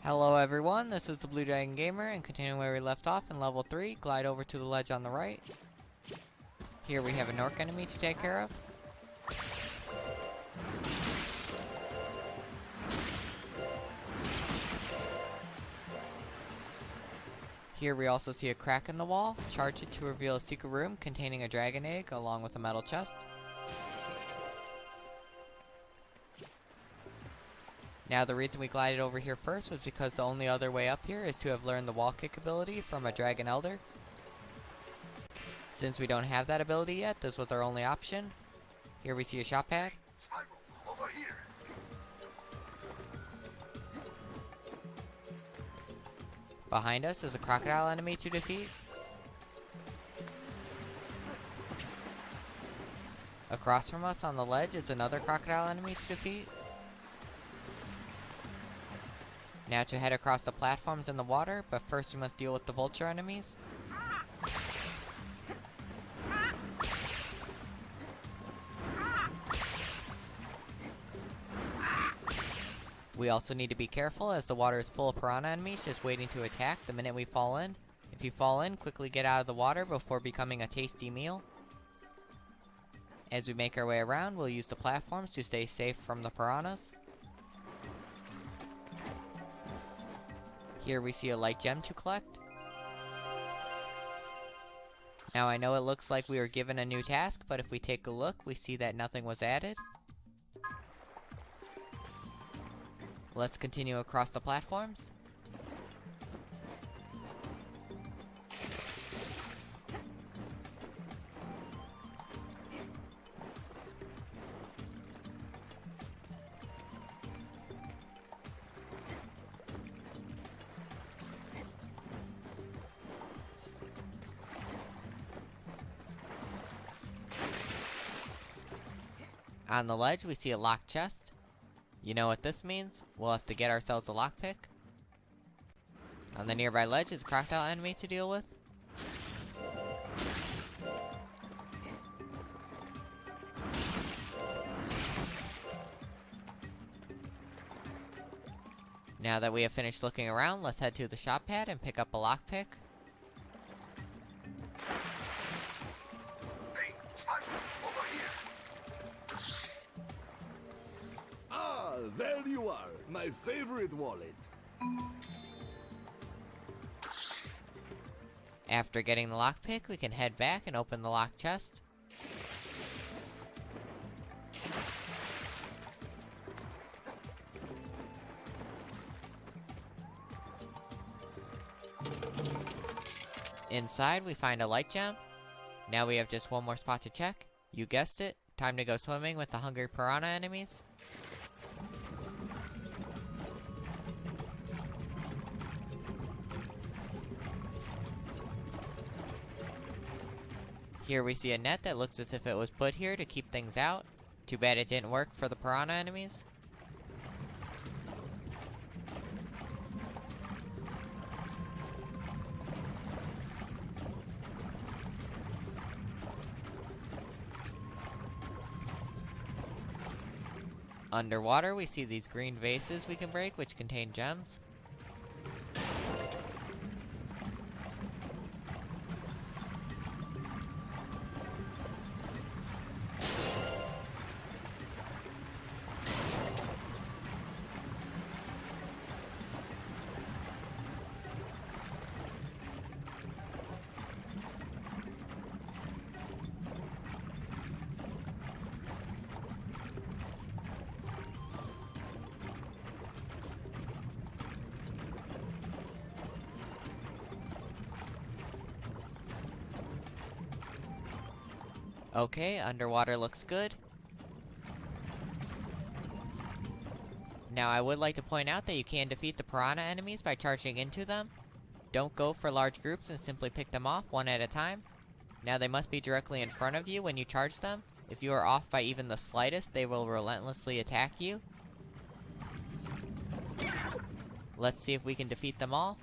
Hello everyone, this is the Blue Dragon Gamer, and continuing where we left off in level 3, glide over to the ledge on the right. Here we have a Gnorc enemy to take care of. Here we also see a crack in the wall. Charge it to reveal a secret room containing a dragon egg along with a metal chest. Now the reason we glided over here first was because the only other way up here is to have learned the wall kick ability from a dragon elder. Since we don't have that ability yet, this was our only option. Here we see a shot pad. Spyro, over here. Behind us is a crocodile enemy to defeat. Across from us on the ledge is another crocodile enemy to defeat. Now to head across the platforms in the water, but first we must deal with the vulture enemies. We also need to be careful as the water is full of piranha enemies just waiting to attack the minute we fall in. If you fall in, quickly get out of the water before becoming a tasty meal. As we make our way around, we'll use the platforms to stay safe from the piranhas. Here we see a light gem to collect. Now I know it looks like we were given a new task, but if we take a look, we see that nothing was added. Let's continue across the platforms. On the ledge, we see a locked chest. You know what this means? We'll have to get ourselves a lockpick. On the nearby ledge is a crocodile enemy to deal with. Now that we have finished looking around, let's head to the shop pad and pick up a lockpick. Hey, Spyro, over here. There you are, my favorite wallet. After getting the lockpick, we can head back and open the locked chest. Inside, we find a light gem. Now we have just one more spot to check. You guessed it, time to go swimming with the hungry piranha enemies. Here we see a net that looks as if it was put here to keep things out. Too bad it didn't work for the piranha enemies. Underwater, we see these green vases we can break, which contain gems. Okay, underwater looks good. Now I would like to point out that you can defeat the piranha enemies by charging into them. Don't go for large groups and simply pick them off one at a time. Now they must be directly in front of you when you charge them. If you are off by even the slightest, they will relentlessly attack you. Let's see if we can defeat them all.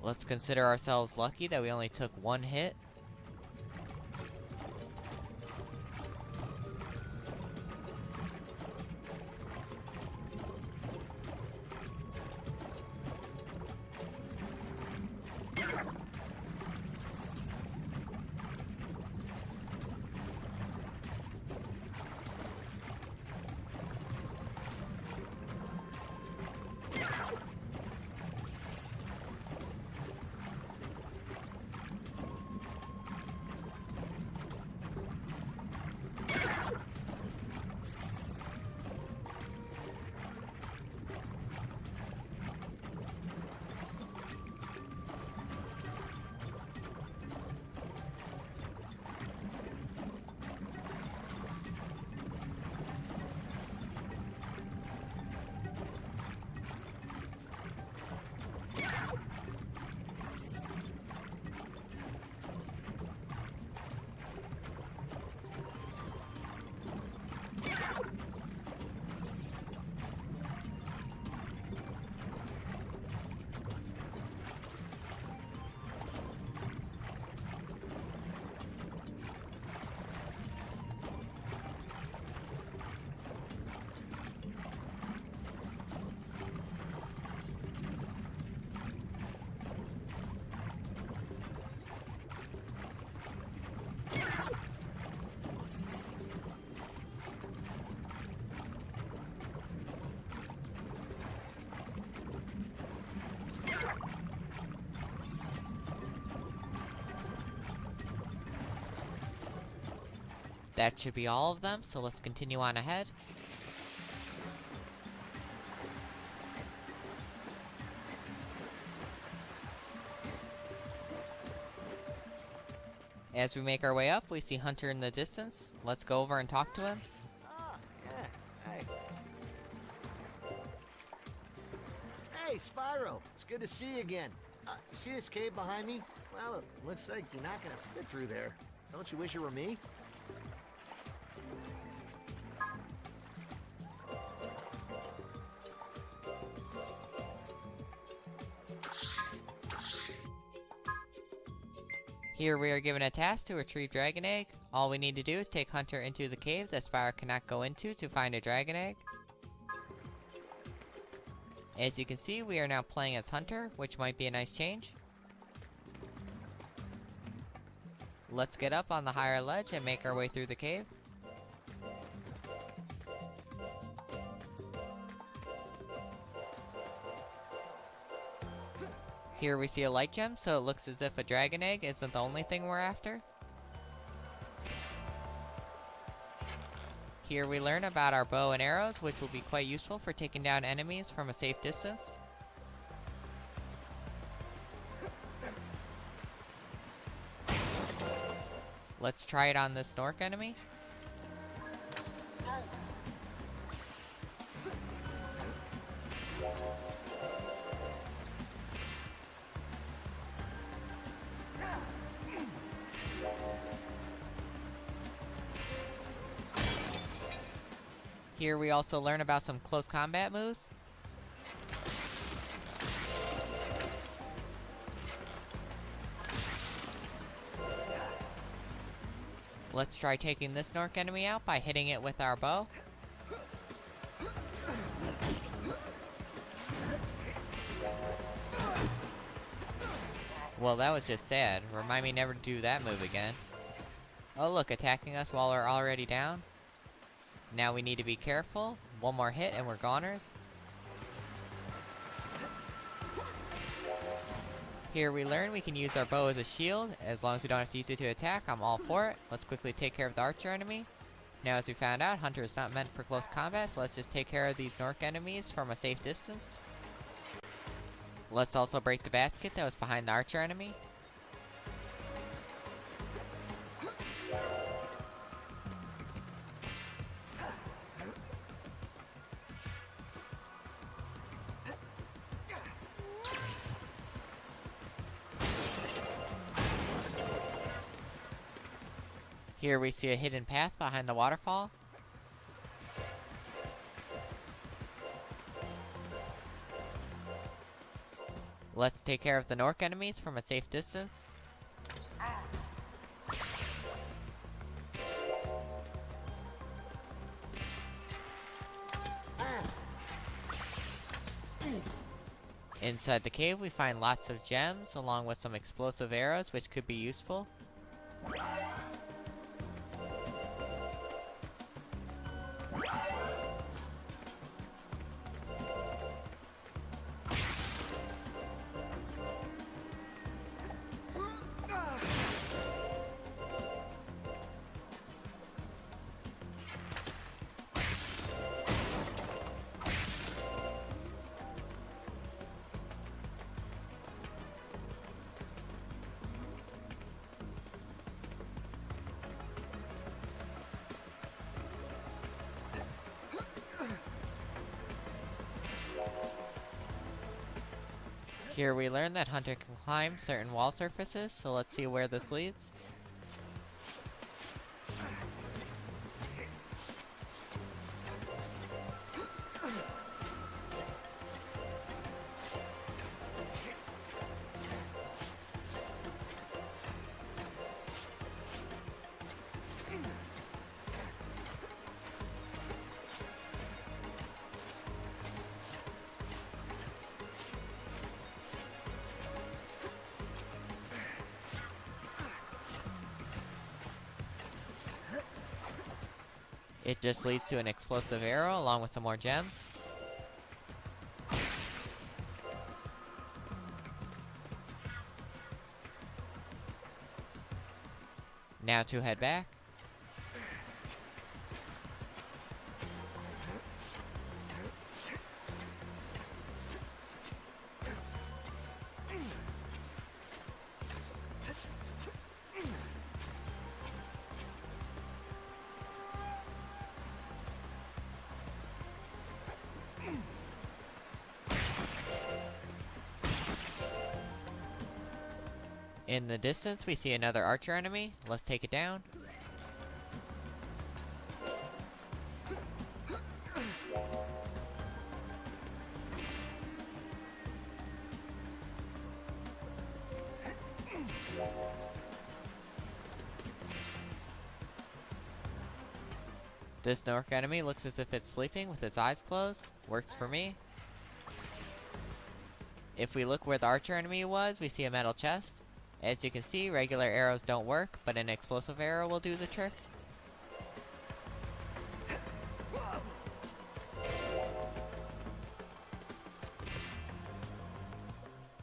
Let's consider ourselves lucky that we only took one hit. That should be all of them, so let's continue on ahead. As we make our way up, we see Hunter in the distance. Let's go over and talk to him. Ah, yeah. Hey. Hey, Spyro. It's good to see you again. You see this cave behind me? Well, it looks like you're not gonna fit through there. Don't you wish it were me? Here we are given a task to retrieve Dragon Egg. All we need to do is take Hunter into the cave that Spyro cannot go into to find a Dragon Egg. As you can see, we are now playing as Hunter, which might be a nice change. Let's get up on the higher ledge and make our way through the cave. Here we see a light gem, so it looks as if a dragon egg isn't the only thing we're after. Here we learn about our bow and arrows, which will be quite useful for taking down enemies from a safe distance. Let's try it on this Gnorc enemy. Here we also learn about some close combat moves. Let's try taking this Gnorc enemy out by hitting it with our bow. Well, that was just sad. Remind me never to do that move again. Oh look, attacking us while we're already down. Now we need to be careful. One more hit and we're goners. Here we learn we can use our bow as a shield. As long as we don't have to use it to attack, I'm all for it. Let's quickly take care of the archer enemy. Now as we found out, Hunter is not meant for close combat, so let's just take care of these Gnorc enemies from a safe distance. Let's also break the basket that was behind the archer enemy. Here we see a hidden path behind the waterfall. Let's take care of the Gnorc enemies from a safe distance. Inside the cave we find lots of gems along with some explosive arrows which could be useful. Here we learn that Hunter can climb certain wall surfaces, so let's see where this leads. It just leads to an explosive arrow along with some more gems. Now to head back. In the distance, we see another archer enemy. Let's take it down. This Gnorc enemy looks as if it's sleeping with its eyes closed. Works for me. If we look where the archer enemy was, we see a metal chest. As you can see, regular arrows don't work, but an explosive arrow will do the trick.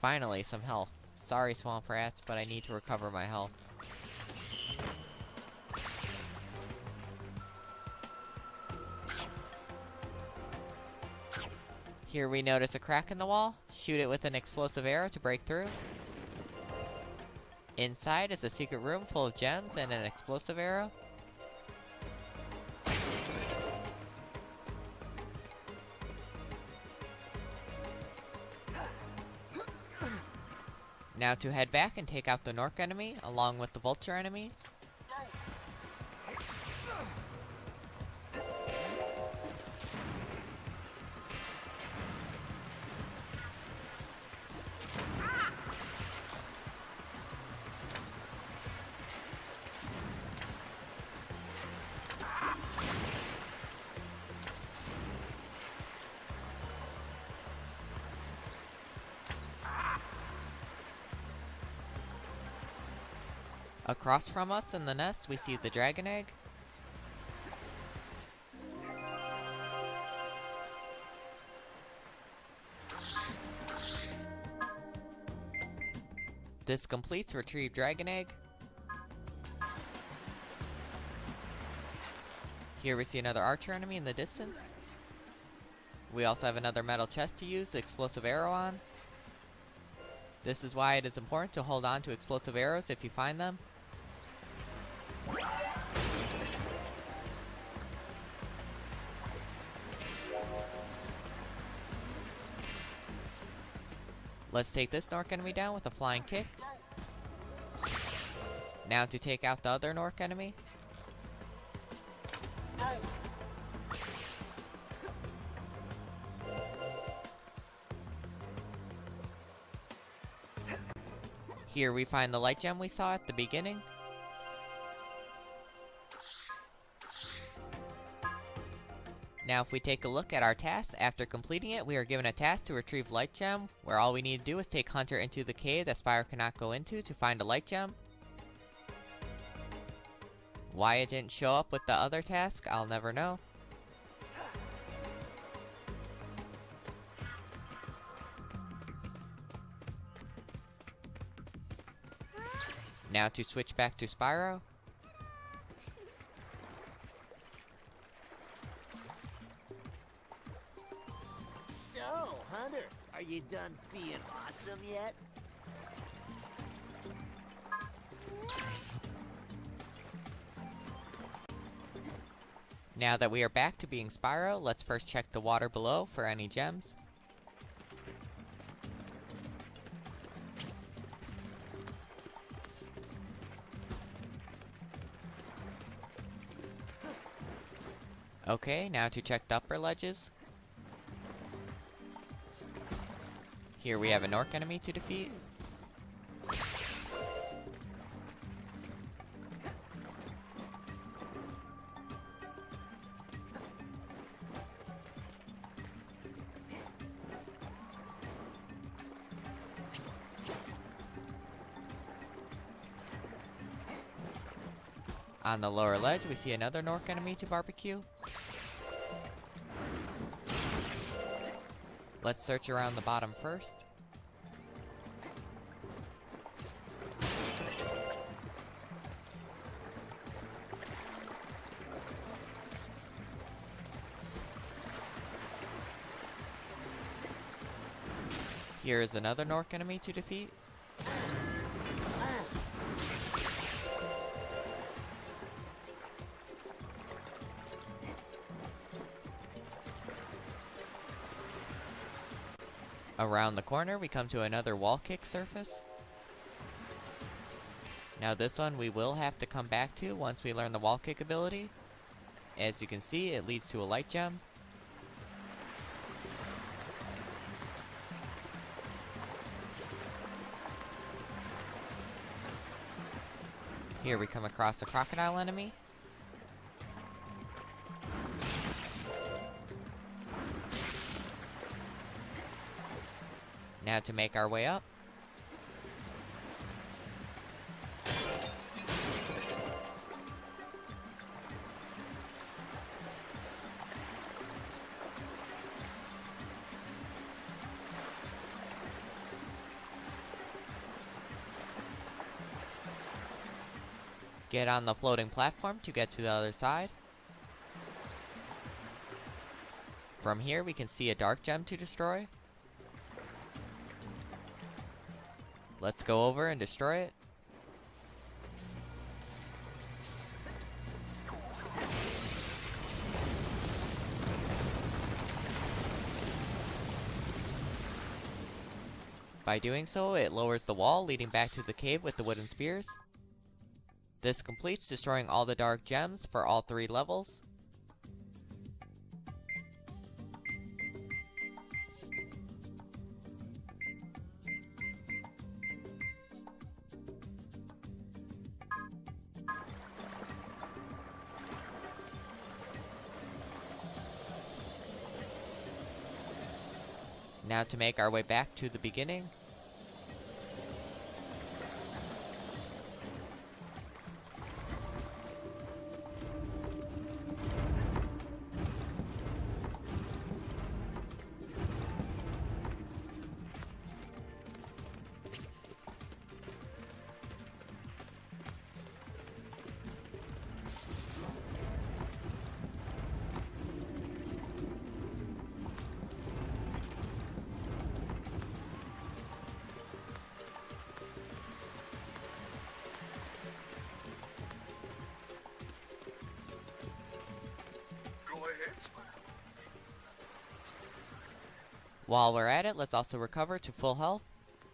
Finally, some health. Sorry, swamp rats, but I need to recover my health. Here we notice a crack in the wall. Shoot it with an explosive arrow to break through. Inside is a secret room full of gems and an explosive arrow. Now to head back and take out the Gnorc enemy along with the vulture enemies. Across from us in the nest, we see the dragon egg. This completes Retrieve Dragon Egg. Here we see another archer enemy in the distance. We also have another metal chest to use the explosive arrow on. This is why it is important to hold on to explosive arrows if you find them. Let's take this Gnorc enemy down with a flying kick. Now to take out the other Gnorc enemy. Here we find the light gem we saw at the beginning. Now if we take a look at our task, after completing it, we are given a task to retrieve light gem, where all we need to do is take Hunter into the cave that Spyro cannot go into to find a light gem. Why it didn't show up with the other task, I'll never know. Now to switch back to Spyro. So, Hunter, are you done being awesome yet? Now that we are back to being Spyro, let's first check the water below for any gems. Okay, now to check the upper ledges. Here we have a Gnorc enemy to defeat. On the lower ledge, we see another Gnorc enemy to barbecue. Let's search around the bottom first. Here is another Gnorc enemy to defeat. Around the corner, we come to another wall kick surface. Now this one we will have to come back to once we learn the wall kick ability. As you can see, it leads to a light gem. Here we come across a crocodile enemy. Now to make our way up. Get on the floating platform to get to the other side. From here we can see a dark gem to destroy. Let's go over and destroy it. By doing so, it lowers the wall leading back to the cave with the wooden spears. This completes destroying all the dark gems for all 3 levels. Now to make our way back to the beginning. Go ahead, Spyro. While we're at it, let's also recover to full health.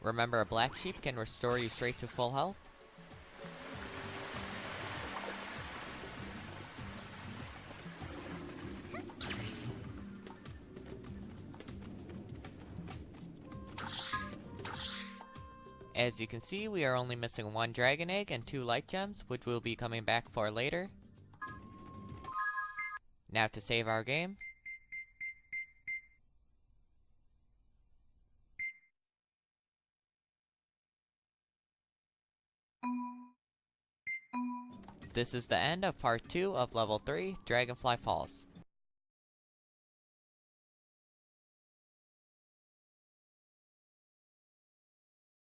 Remember, a black sheep can restore you straight to full health. As you can see, we are only missing 1 dragon egg and 2 light gems, which we'll be coming back for later. Now to save our game. This is the end of part 2 of level 3, Dragonfly Falls.